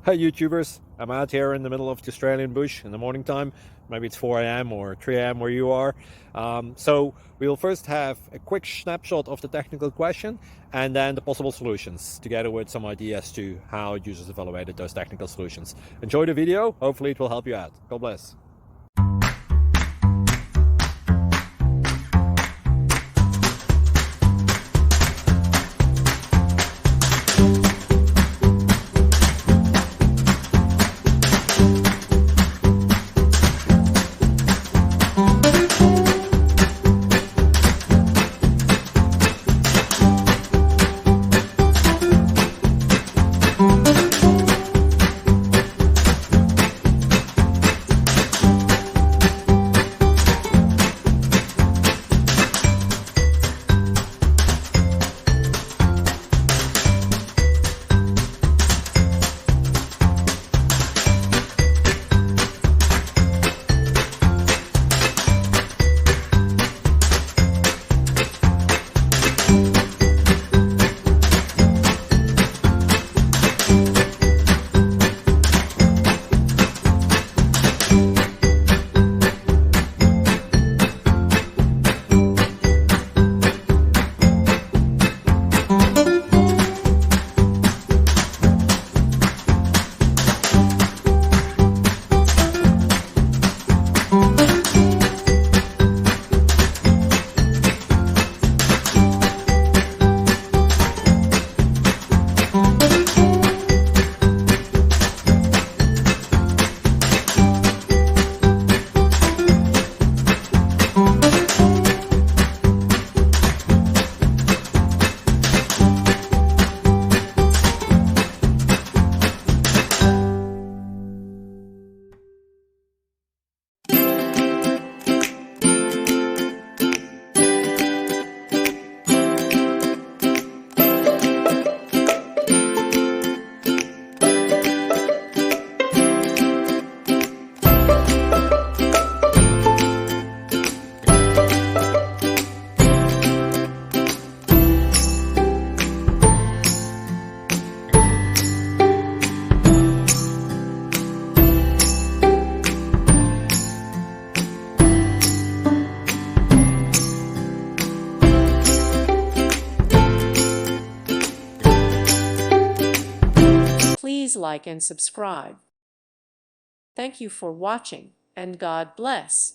Hey YouTubers, I'm out here in the middle of the Australian bush in the morning time. Maybe it's 4 a.m. or 3 a.m. where you are. So we'll first have a quick snapshot of the technical question and then the possible solutions, together with some ideas to how users evaluated those technical solutions. Enjoy the video, hopefully it will help you out. God bless. Please like and subscribe. Thank you for watching, and God bless.